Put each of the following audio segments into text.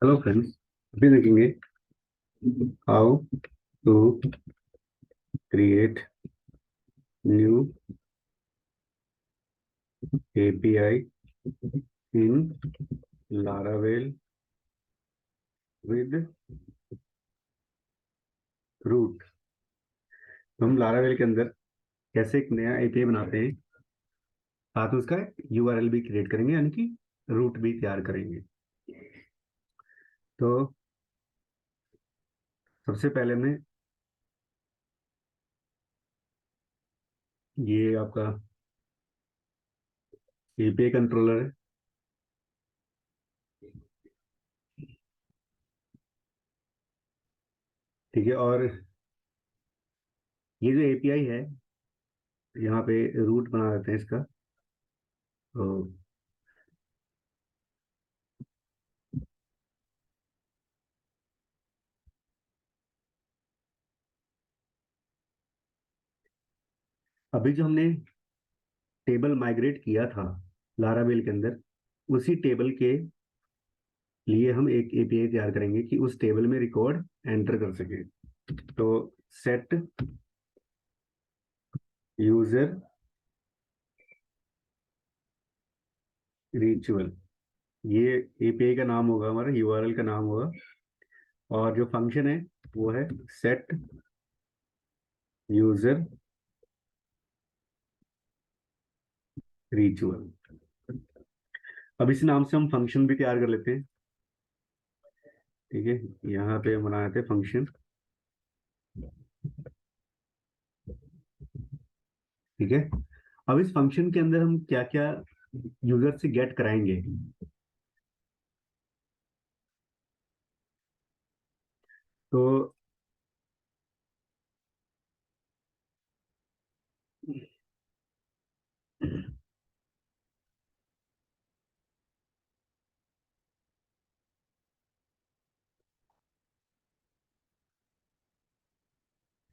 Hello friends, अभी देखेंगे how to create new API in Laravel with route. तो हम लारावेल के अंदर कैसे एक नया एपीआई बनाते हैं, साथ में उसका यूआरएल भी क्रिएट करेंगे, यानी कि रूट भी तैयार करेंगे। तो सबसे पहले में ये आपका एपीआई कंट्रोलर है। ठीक है, और ये जो एपीआई है, यहाँ पे रूट बना देते हैं इसका। तो अभी जो हमने टेबल माइग्रेट किया था लारावेल के अंदर, उसी टेबल के लिए हम एक एपीआई तैयार करेंगे कि उस टेबल में रिकॉर्ड एंटर कर सके। तो सेट यूजर रिचुअल, ये एपीआई का नाम होगा, हमारा यूआरएल का नाम होगा। और जो फंक्शन है वो है सेट यूजर रिचुअल। अब इस नाम से हम फंक्शन भी तैयार कर लेते हैं। ठीक है, यहाँ पे हम बनाए थे फंक्शन। ठीक है, अब इस फंक्शन के अंदर हम क्या क्या यूजर से गेट कराएंगे। तो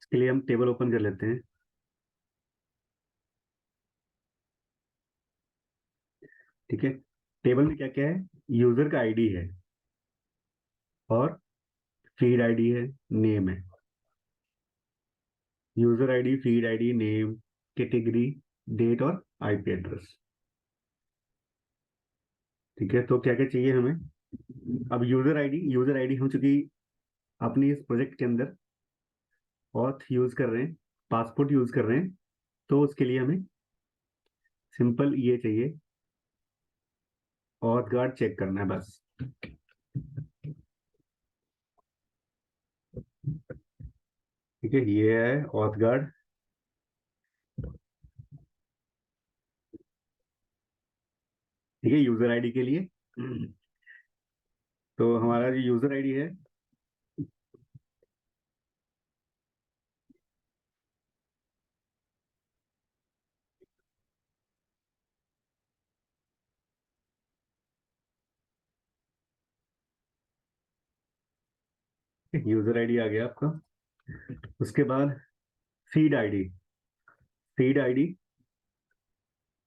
इसके लिए हम टेबल ओपन कर लेते हैं। ठीक है, टेबल में क्या क्या है, यूजर का आईडी है, और फीड आईडी है, नेम है। User ID, feed ID, name, category, date और आईपी एड्रेस। ठीक है, तो क्या क्या चाहिए हमें। अब यूजर आईडी हम चूंकि अपनी इस प्रोजेक्ट के अंदर ऑथ यूज कर रहे हैं, पासपोर्ट यूज कर रहे हैं, तो उसके लिए हमें सिंपल ये चाहिए, ऑथ गार्ड चेक करना है बस। ठीक है, ये है ऑथ गार्ड। ठीक है, यूजर आईडी के लिए। तो हमारा जो यूजर आईडी है, यूजर आईडी आ गया आपका। उसके बाद फीड आईडी। फीड आईडी,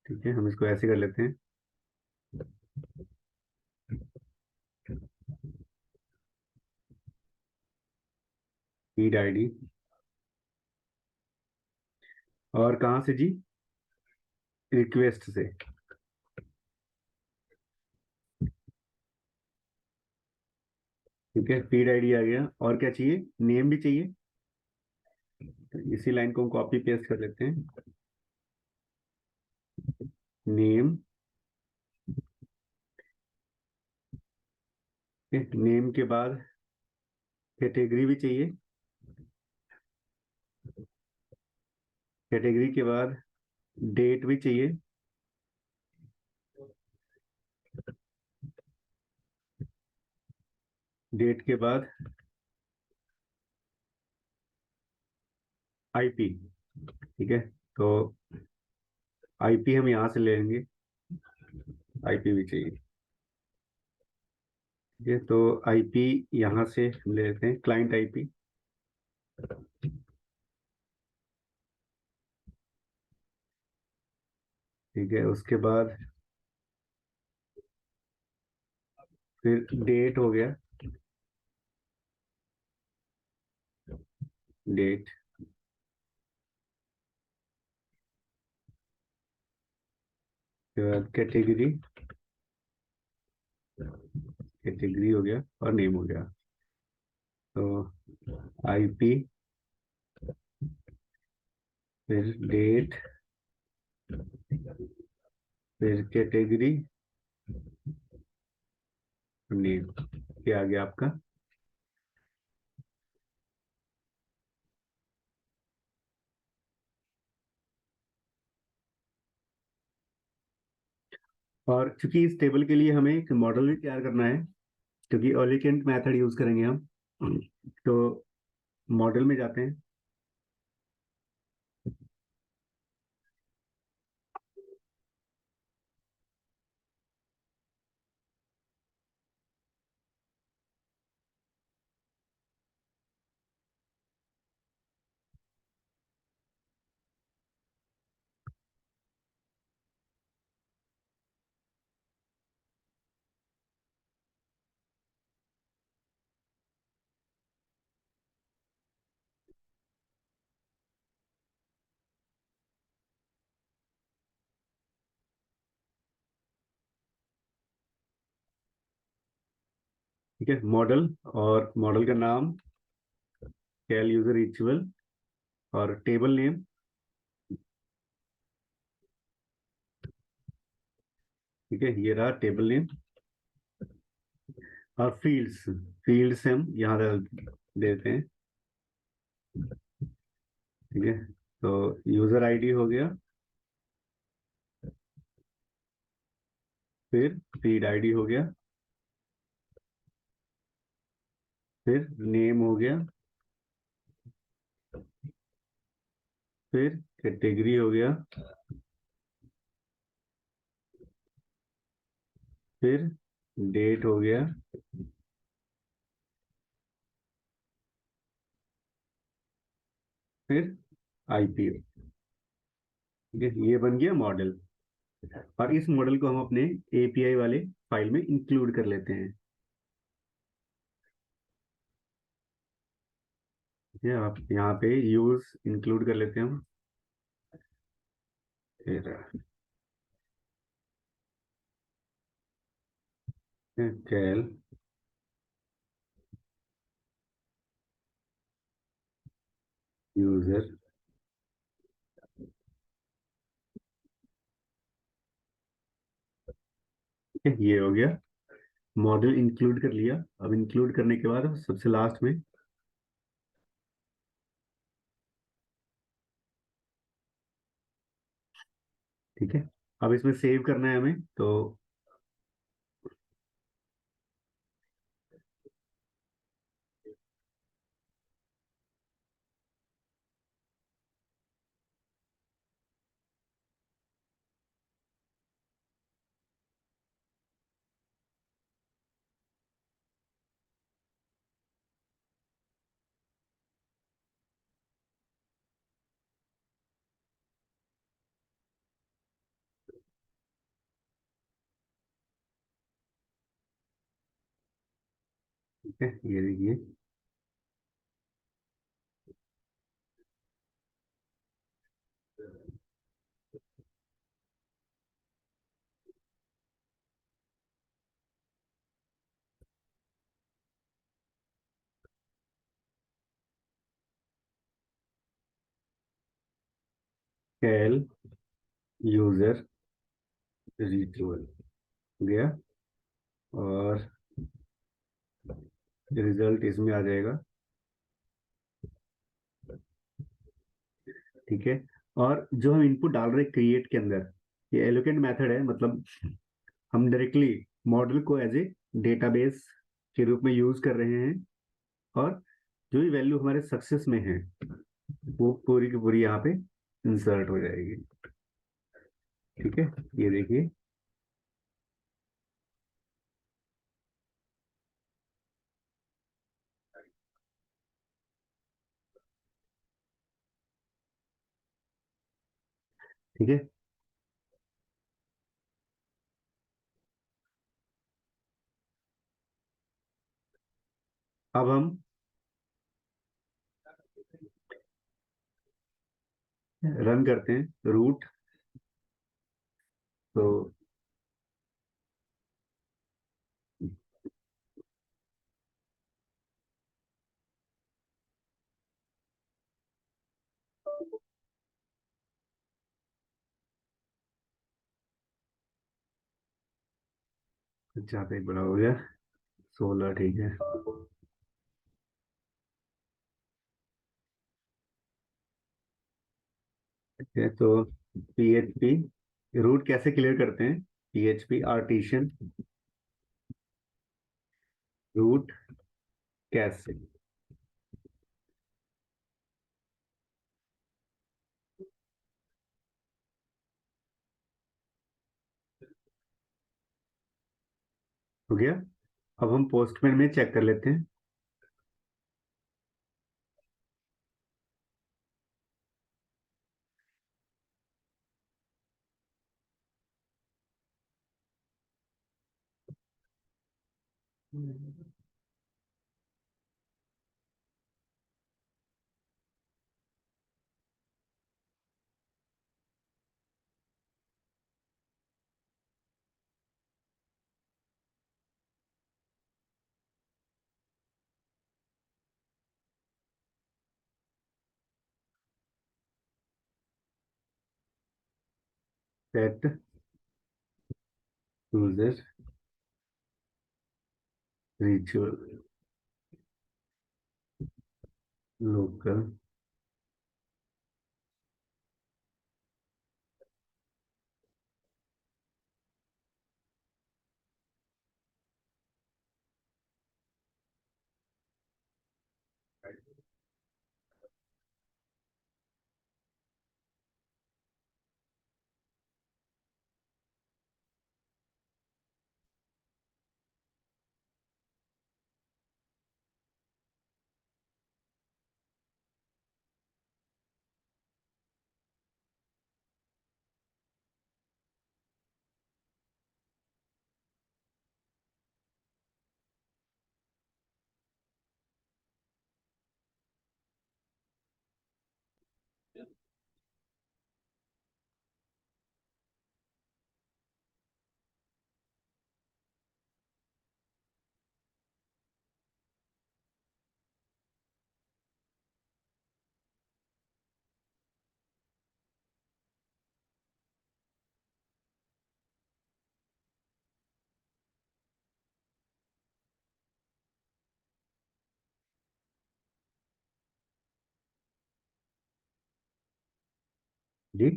ठीक है, हम इसको ऐसे कर लेते हैं। फीड आईडी, और कहाँ से जी, रिक्वेस्ट से। ठीक है, फीड आईडी आ गया, और क्या चाहिए, नेम भी चाहिए। तो इसी लाइन को हम कॉपी पेस्ट कर लेते हैं। नेम, नेम के बाद कैटेगरी भी चाहिए। कैटेगरी के बाद डेट भी चाहिए। डेट के बाद आईपी। ठीक है, तो आईपी हम यहाँ से ले लेंगे, आईपी भी चाहिए। ठीक है, तो आईपी यहाँ से हम ले लेते हैं, क्लाइंट आईपी। ठीक है, उसके बाद फिर डेट हो गया। डेट, के बाद कैटेगरी, कैटेगरी हो गया और नेम हो गया। तो आईपी, फिर डेट, फिर कैटेगरी, नेम, क्या आ गया आपका। और चूंकि इस टेबल के लिए हमें एक मॉडल भी तैयार करना है, क्योंकि ओलिकेंट मेथड यूज करेंगे हम, तो मॉडल में जाते हैं। ठीक है, मॉडल, और मॉडल का नाम कैल यूजर रिचुअल, और टेबल नेम, ठीक है, ये रहा टेबल नेम। और फील्ड्स, फील्ड्स हम यहाँ देते हैं। ठीक है, तो यूजर आईडी हो गया, फिर फीड आईडी हो गया, फिर नेम हो गया, फिर कैटेगरी हो गया, फिर डेट हो गया, फिर आईपी। ठीक है, ये बन गया मॉडल। और इस मॉडल को हम अपने एपीआई वाले फाइल में इंक्लूड कर लेते हैं। ठीक है, आप यहाँ पे यूज इंक्लूड कर लेते हैं हम। फिर कैल यूजर, ये हो गया, मॉडल इंक्लूड कर लिया। अब इंक्लूड करने के बाद सबसे लास्ट में, ठीक है, अब इसमें सेव करना है हमें, तो ठीक है, ये देखिए, कैल यूजर रिचुअल गया, और रिजल्ट इसमें आ जाएगा। ठीक है, और जो हम इनपुट डाल रहे हैं क्रिएट के अंदर, ये एलोकेंट मेथड है, मतलब हम डायरेक्टली मॉडल को एज ए डेटाबेस के रूप में यूज कर रहे हैं, और जो भी वैल्यू हमारे सक्सेस में है वो पूरी की पूरी यहाँ पे इंसर्ट हो जाएगी। ठीक है, ये देखिए। ठीक है, अब हम रन करते हैं रूट। तो अच्छा पे बड़ा हो गया, 16 ठीक है। ठीक है, तो PHP रूट कैसे क्लियर करते हैं? PHP आर्टिशन रूट कैसे? हो गया। अब हम पोस्टमैन में चेक कर लेते हैं। सेट यूजर रिचुअल लोकल। जी,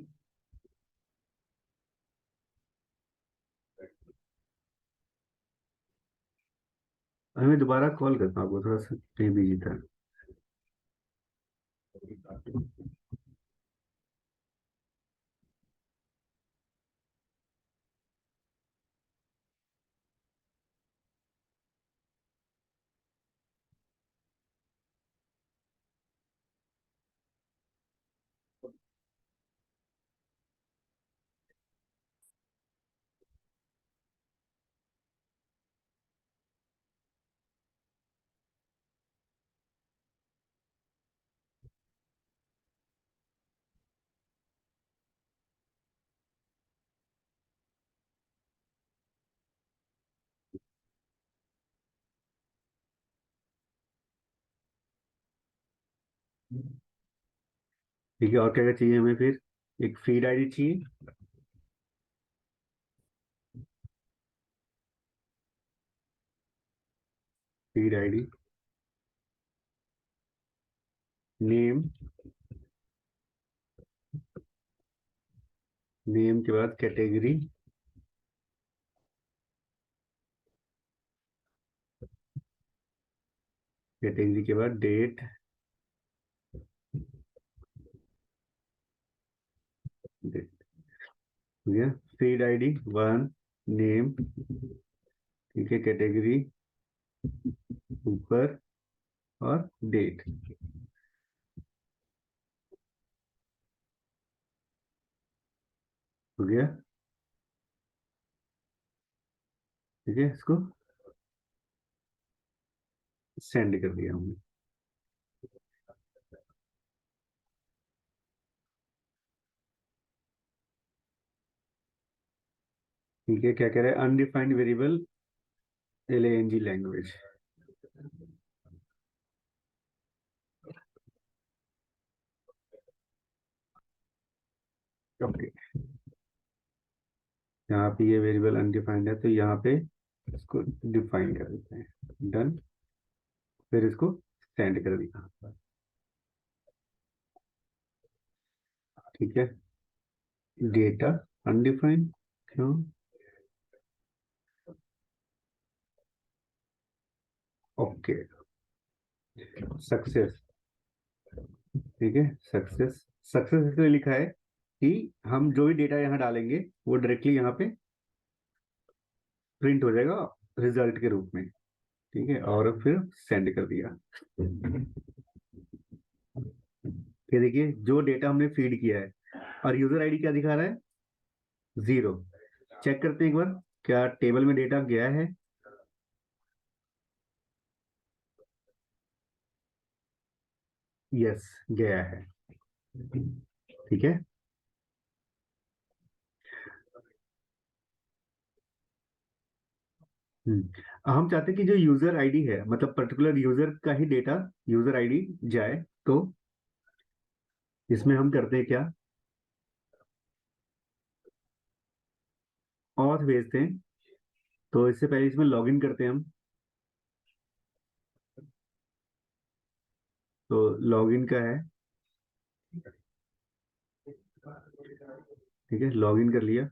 मैं दोबारा कॉल करता हूँ आपको, थोड़ा सा कहीं बिजी था। ठीक है, और क्या क्या चाहिए हमें फिर? एक फीड आईडी चाहिए। फीड आईडी, नेम, नेम के बाद कैटेगरी, कैटेगरी के बाद डेट, डेट हो गया। फीड आईडी वन, नेम, ठीक है, कैटेगरी ऊपर, और डेट हो गया। ठीक है, इसको सेंड कर दिया हमने। ठीक है, क्या कह रहे हैं, undefined variable LANG language. Okay, यहाँ पे ये वेरिएबल अनडिफाइंड है तो यहाँ पे इसको डिफाइन कर देते हैं, डन। फिर इसको सेंड कर दिया। ठीक है, डेटा अनडिफाइंड क्यों, ओके, सक्सेस। ठीक है, सक्सेस। सक्सेस इसलिए लिखा है कि हम जो भी डेटा यहाँ डालेंगे वो डायरेक्टली यहाँ पे प्रिंट हो जाएगा रिजल्ट के रूप में। ठीक है, और फिर सेंड कर दिया। फिर देखिए जो डेटा हमने फीड किया है और यूजर आईडी क्या दिखा रहा है, 0। चेक करते हैं एक बार, क्या टेबल में डेटा गया है। यस, गया है। ठीक है। हम चाहते हैं कि जो यूजर आईडी है, मतलब पर्टिकुलर यूजर का ही डेटा यूजर आईडी जाए, तो इसमें हम करते हैं क्या, ऑथ भेजते हैं। तो इससे पहले इसमें लॉगिन करते हैं हम। तो लॉगिन का है, ठीक है, लॉगिन कर लिया।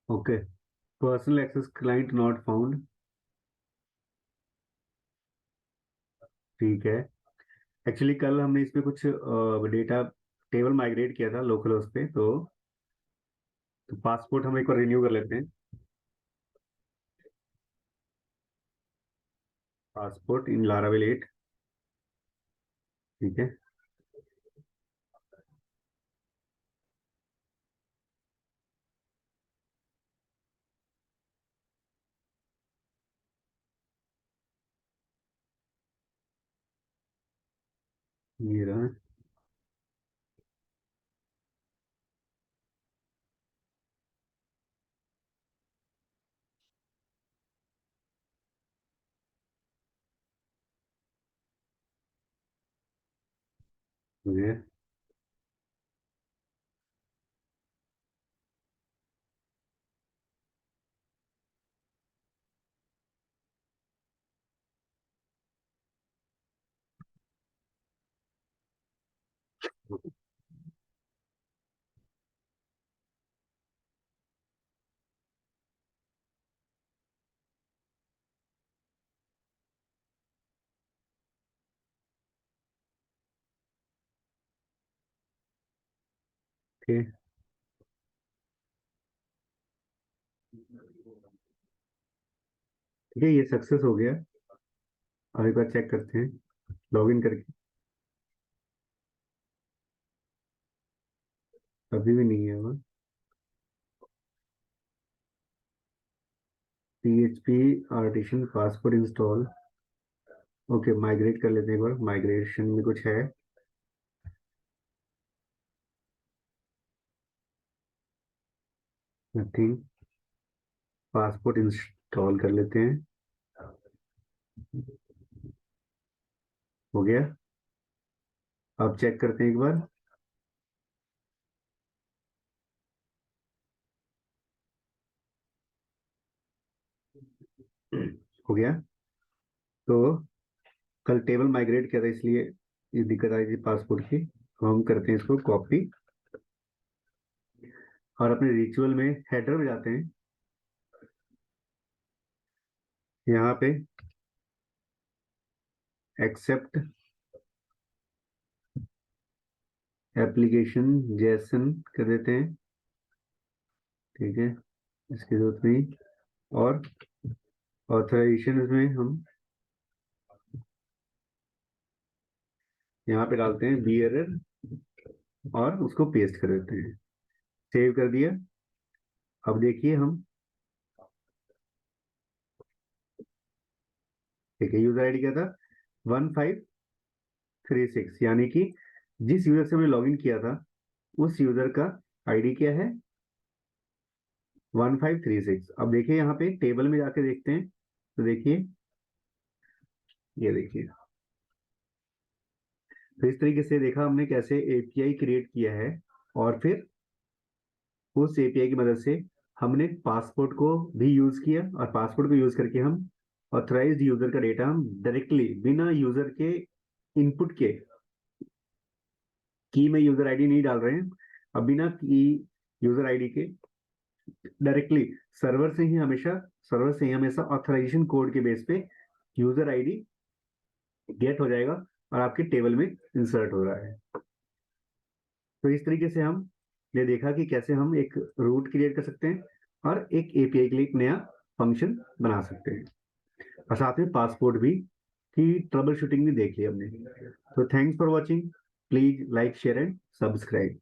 Okay, personal access client not found. ठीक है, एक्चुअली कल हमने इसमें कुछ डेटा टेबल माइग्रेट किया था लोकल होस्ट पे, तो पासपोर्ट हम एक बार रिन्यू कर लेते हैं। Passport in Laravel 8। ठीक है, ये रहा। ये ओके, ठीक है, ये सक्सेस हो गया। अब एक बार चेक करते हैं लॉगिन करके। अभी भी नहीं है वो। PHP artisan passport install. Okay, migrate कर लेते हैं एक बार, माइग्रेशन में कुछ है। नथिंग, पासपोर्ट इंस्टॉल कर लेते हैं। हो गया। अब चेक करते हैं एक बार। हो गया। तो कल टेबल माइग्रेट किया था इसलिए ये दिक्कत आई थी पासपोर्ट की। तो हम करते हैं इसको कॉपी और अपने रिचुअल में हेडर में जाते हैं। यहाँ पे एक्सेप्ट एप्लीकेशन जेसन कर देते हैं। ठीक है, इसकी जरूरत नहीं। और ऑथराइजेशन में हम यहाँ पे डालते हैं बी एरर और उसको पेस्ट कर देते हैं। सेव कर दिया। अब देखिए हम, ठीक है, यूजर आईडी क्या था, 1536, यानी कि जिस यूजर से हमने लॉगिन किया था उस यूजर का आईडी क्या है, 1536। अब देखिए यहाँ पे टेबल में जाके देखते हैं, तो देखिए, ये देखिए, तो इस तरीके से देखा हमने कैसे एपीआई क्रिएट किया है, और फिर उस एपीआई की मदद से हमने पासपोर्ट को भी यूज किया, और पासपोर्ट को यूज करके हम ऑथराइज्ड यूजर का डेटा हम डायरेक्टली बिना यूजर के इनपुट के, की में यूजर आईडी नहीं डाल रहे हैं, अब बिना की यूजर आईडी के डायरेक्टली सर्वर से ही हमेशा सर्वर से ही हमेशा ऑथराइजेशन कोड के बेस पे यूजर आईडी गेट हो जाएगा और आपके टेबल में इंसर्ट हो रहा है। तो इस तरीके से हम ने देखा कि कैसे हम एक रूट क्रिएट कर सकते हैं और एक एपीआई के लिए एक नया फंक्शन बना सकते हैं, और साथ में पासपोर्ट भी की ट्रबल शूटिंग भी देख ली हमने। तो thanks for watching, please like share and subscribe.